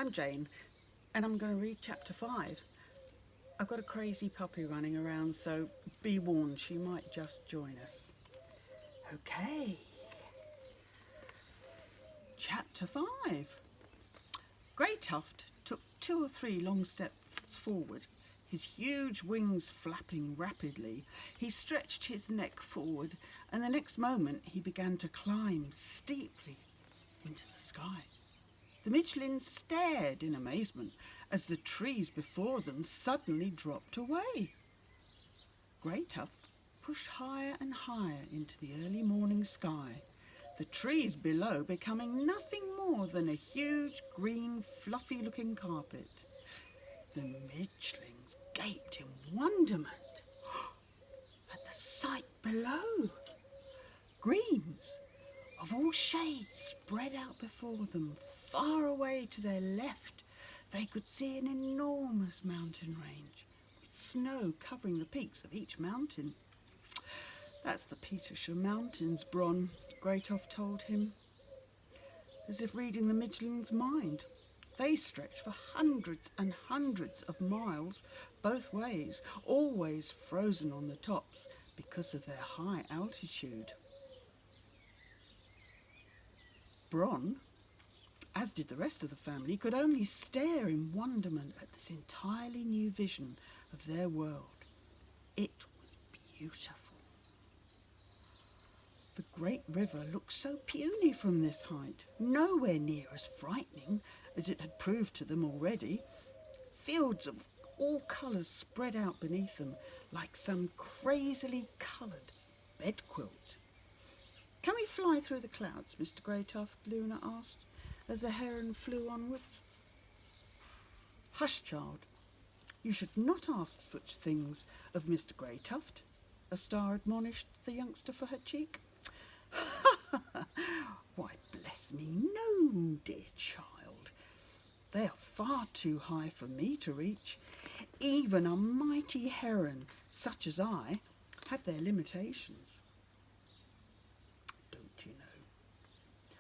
I'm Jane, and I'm going to read chapter 5. I've got a crazy puppy running around, so be warned, she might just join us. Okay. Chapter 5. Greytuft took 2 or 3 long steps forward, his huge wings flapping rapidly. He stretched his neck forward, and the next moment he began to climb steeply into the sky. The Midgelings stared in amazement as the trees before them suddenly dropped away. Greytuft pushed higher and higher into the early morning sky, the trees below becoming nothing more than a huge, green, fluffy-looking carpet. The Midgelings gaped in wonderment at the sight below. Greens of all shades spread out before them. Far away to their left, they could see an enormous mountain range, with snow covering the peaks of each mountain. That's the Petershire Mountains, Bron, Greytuft told him, as if reading the Midgelings' mind. They stretch for hundreds and hundreds of miles both ways, always frozen on the tops because of their high altitude. Bron, as did the rest of the family, could only stare in wonderment at this entirely new vision of their world. It was beautiful. The great river looked so puny from this height, nowhere near as frightening as it had proved to them already. Fields of all colours spread out beneath them like some crazily coloured bedquilt. "Can we fly through the clouds, Mr. Greytuft?" Luna asked, as the heron flew onwards. "Hush, child. You should not ask such things of Mr. Greytuft," a star admonished the youngster for her cheek. "Why, bless me, no, dear child. They are far too high for me to reach. Even a mighty heron, such as I, have their limitations. Don't you know?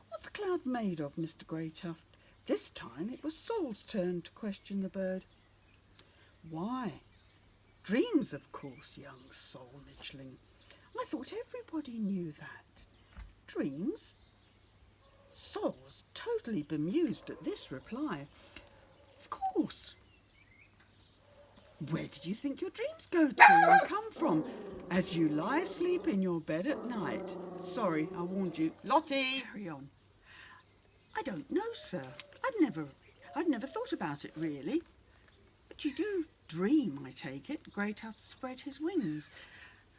What's the cloud made of, Mr. Greytuft?" This time it was Sol's turn to question the bird. "Why, dreams, of course, young Sol Midgeling. I thought everybody knew that. Dreams?" Sol was totally bemused at this reply. "Of course. Where did you think your dreams go to and come from as you lie asleep in your bed at night?" "Sorry, I warned you. Lottie!" "Carry on." "I don't know, sir. I've never thought about it, really. But you do dream, I take it." Greytuft spread his wings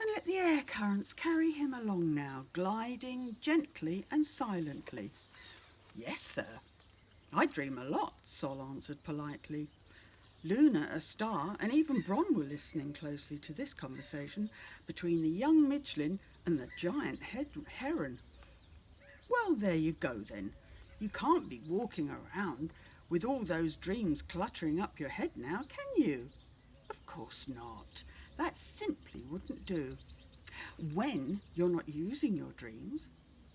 and let the air currents carry him along now, gliding gently and silently. "Yes, sir. I dream a lot," Sol answered politely. Luna, a star, and even Bron were listening closely to this conversation between the young Midgeling and the giant heron. "Well, there you go then. You can't be walking around with all those dreams cluttering up your head now, can you?" "Of course not. That simply wouldn't do. When you're not using your dreams,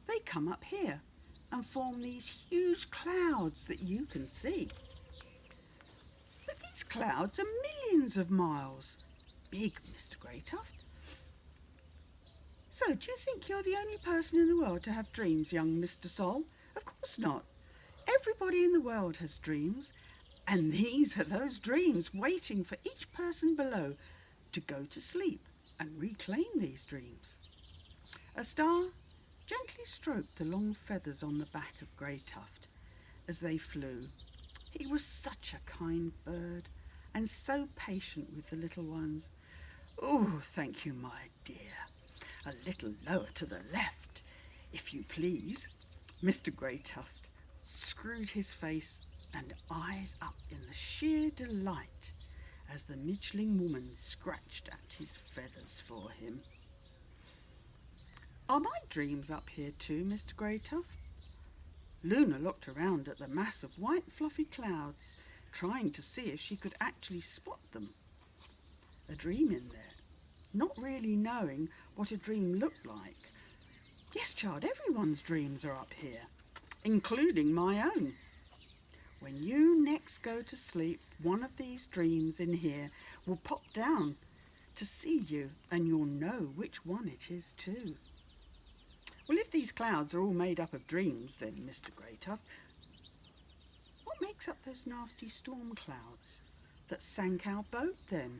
they come up here and form these huge clouds that you can see. But these clouds are millions of miles big, Mr. Greytuft. So do you think you're the only person in the world to have dreams, young Mr. Sol? Of course not. Everybody in the world has dreams, and these are those dreams waiting for each person below to go to sleep and reclaim these dreams." A star gently stroked the long feathers on the back of Greytuft as they flew. He was such a kind bird and so patient with the little ones. "Oh, thank you, my dear. A little lower to the left, if you please." Mr. Greytuft screwed his face and eyes up in the sheer delight as the Midgeling woman scratched at his feathers for him. "Are my dreams up here too, Mr. Greytuft?" Luna looked around at the mass of white fluffy clouds, trying to see if she could actually spot them. A dream in there, not really knowing what a dream looked like. "Yes, child, everyone's dreams are up here, including my own. When you next next go to sleep, one of these dreams in here will pop down to see you, and you'll know which one it is too. Well, if these clouds are all made up of dreams, then, Mr. Greytuff, what makes up those nasty storm clouds that sank our boat then?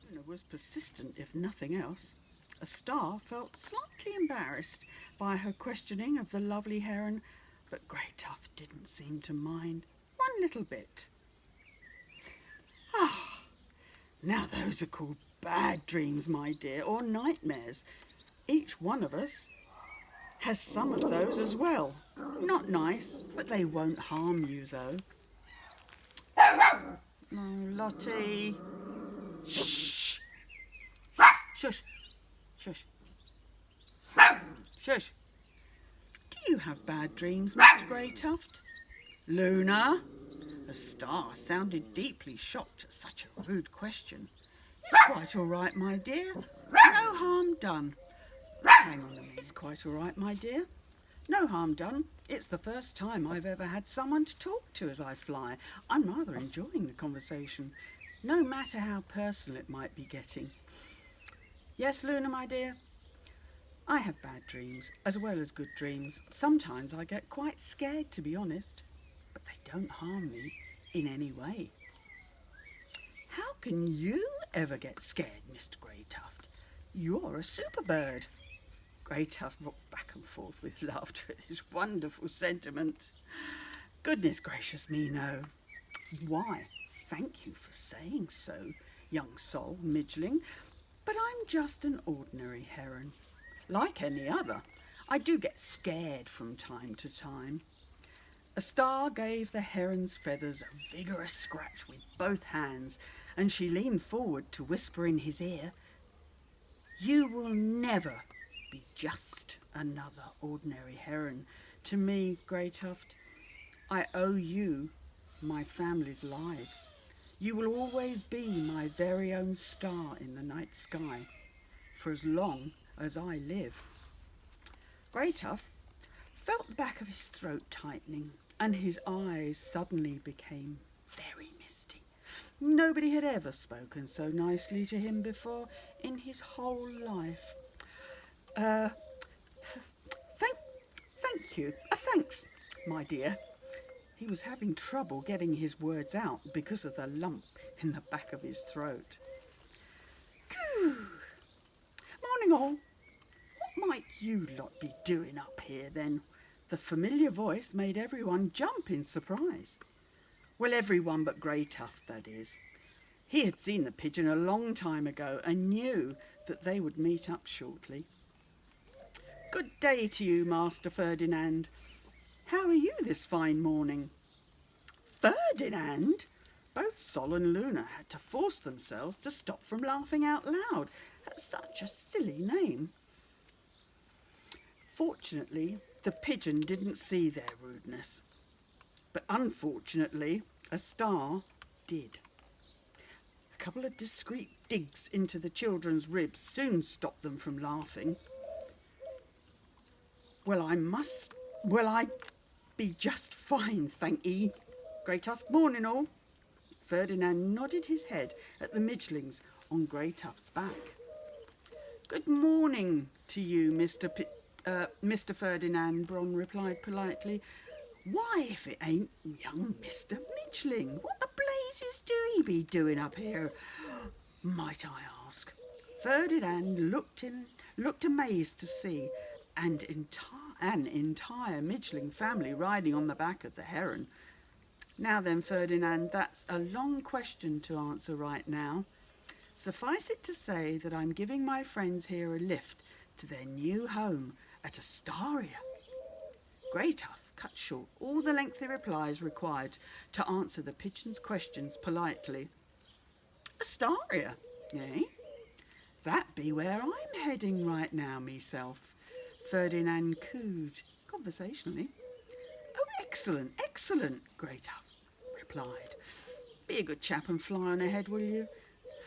Luna was persistent, if nothing else. A star felt slightly embarrassed by her questioning of the lovely heron, but Greytuff didn't seem to mind one little bit. Ah, now those are called bad dreams, my dear, or nightmares. Each one of us has some of those as well. Not nice, but they won't harm you, though. Oh, Lottie. Shh. Shush. Shush. Shush. Do you have bad dreams, Mr. Greytuft? Luna? The star sounded deeply shocked at such a rude question. It's quite all right, my dear. No harm done. Hang on a minute. It's quite all right, my dear. No harm done. It's the first time I've ever had someone to talk to as I fly. I'm rather enjoying the conversation, no matter how personal it might be getting. Yes, Luna, my dear, I have bad dreams as well as good dreams. Sometimes I get quite scared, to be honest, but they don't harm me in any way. How can you ever get scared, Mr. Greytuft? You're a super bird. Greytuft rocked back and forth with laughter at this wonderful sentiment. Goodness gracious me, no. Why, thank you for saying so, young soul Midgeling, but I'm just an ordinary heron. Like any other, I do get scared from time to time. A star gave the heron's feathers a vigorous scratch with both hands, and she leaned forward to whisper in his ear, "You will never be just another ordinary heron. To me, Greytuft, I owe you my family's lives. You will always be my very own star in the night sky, for as long as I live." Greytuff felt the back of his throat tightening, and his eyes suddenly became very misty. Nobody had ever spoken so nicely to him before in his whole life. Thank you. Thanks, my dear. He was having trouble getting his words out because of the lump in the back of his throat. Coo! Morning all. What might you lot be doing up here then? The familiar voice made everyone jump in surprise. Well, everyone but Greytuft, that is. He had seen the pigeon a long time ago and knew that they would meet up shortly. Good day to you, Master Ferdinand. How are you this fine morning? Ferdinand? Both Sol and Luna had to force themselves to stop from laughing out loud at such a silly name. Fortunately, the pigeon didn't see their rudeness, but unfortunately, a star did. A couple of discreet digs into the children's ribs soon stopped them from laughing. I'd be just fine, thank ye. Greytuft, morning all. Ferdinand nodded his head at the midgelings on Greytuft's back. Good morning to you, Mr. Ferdinand, Bron replied politely. Why, if it ain't young Mr. Midgeling, what the blazes do he be doing up here, might I ask? Ferdinand looked amazed to see an entire Midgeling family riding on the back of the heron. Now then, Ferdinand, that's a long question to answer right now. Suffice it to say that I'm giving my friends here a lift to their new home at Astaria. Greytuff cut short all the lengthy replies required to answer the pigeon's questions politely. Astaria, eh? That be where I'm heading right now myself, Ferdinand cooed conversationally. Oh, excellent, excellent, Greytuff replied. Be a good chap and fly on ahead, will you?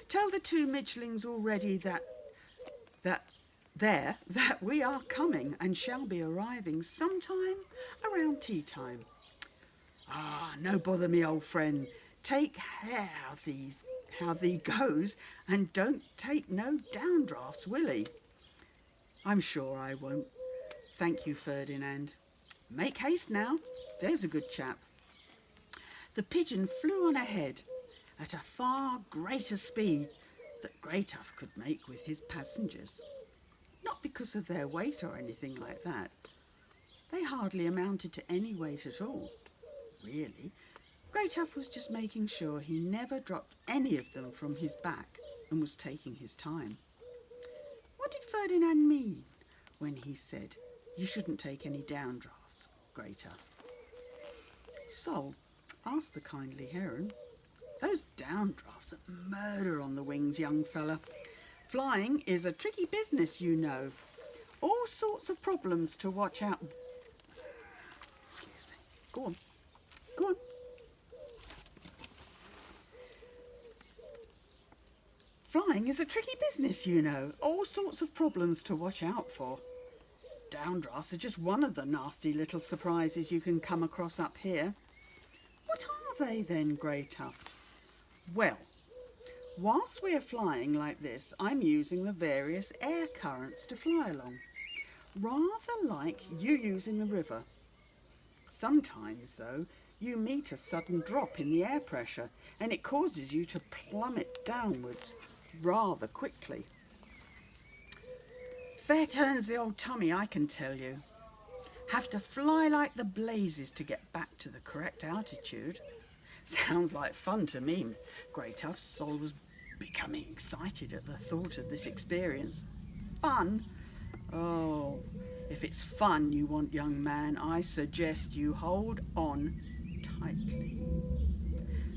Tell the two midgelings already that there that we are coming and shall be arriving sometime around tea time. Ah, no bother, me old friend. Take care how thee goes, and don't take no downdrafts, will he? I'm sure I won't. Thank you, Ferdinand. Make haste now, there's a good chap. The pigeon flew on ahead at a far greater speed than Greytuff could make with his passengers. Not because of their weight or anything like that. They hardly amounted to any weight at all. Really, Greytuff was just making sure he never dropped any of them from his back and was taking his time. What did Ferdinand mean when he said, "You shouldn't take any downdrafts, Greytuff"? Sol asked the kindly heron. Those downdrafts are murder on the wings, young fella. Flying is a tricky business, you know. All sorts of problems to watch out. Excuse me. Go on. Go on. Flying is a tricky business, you know. All sorts of problems to watch out for. Downdrafts are just one of the nasty little surprises you can come across up here. What are they then, Greytuff? Well, whilst we're flying like this, I'm using the various air currents to fly along, rather like you use in the river. Sometimes, though, you meet a sudden drop in the air pressure and it causes you to plummet downwards rather quickly. Fair turns the old tummy, I can tell you. Have to fly like the blazes to get back to the correct altitude. Sounds like fun to me, Greytuff. Sol was becoming excited at the thought of this experience. Fun? Oh, if it's fun you want, young man, I suggest you hold on tightly.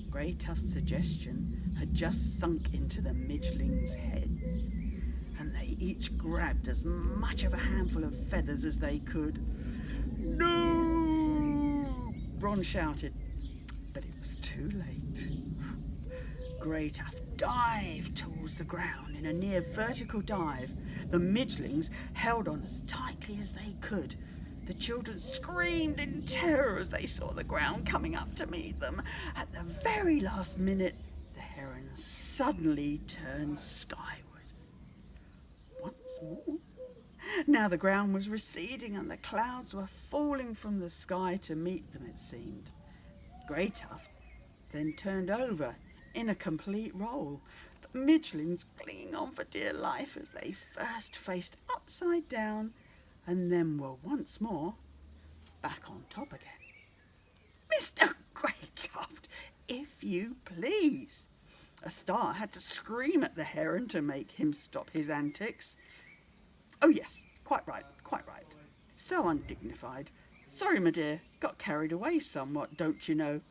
Greytuff's suggestion had just sunk into the midgeling's head, and they each grabbed as much of a handful of feathers as they could. "No!" Bron shouted, but it was too late. Greytuff dived towards the ground in a near vertical dive. The midgelings held on as tightly as they could. The children screamed in terror as they saw the ground coming up to meet them. At the very last minute, the heron suddenly turned skyward. Once more. Now the ground was receding and the clouds were falling from the sky to meet them, it seemed. Greytuff then turned over in a complete roll, the midgelings clinging on for dear life as they first faced upside down and then were once more back on top again. "Mr. Greytuff, if you please!" A star had to scream at the heron to make him stop his antics. "Oh yes, quite right, quite right. So undignified. Sorry, my dear, got carried away somewhat, don't you know."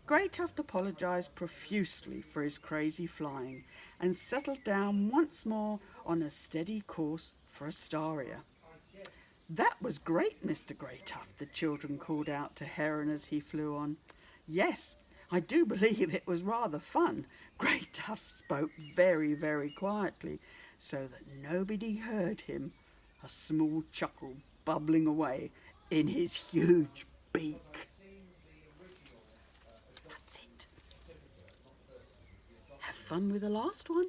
Greytuff apologised profusely for his crazy flying and settled down once more on a steady course for Astaria. "That was great, Mr. Greytuff," the children called out to Heron as he flew on. "Yes, I do believe it was rather fun." Greytuff spoke very, very quietly so that nobody heard him, a small chuckle bubbling away in his huge beak. That's it. Have fun with the last one.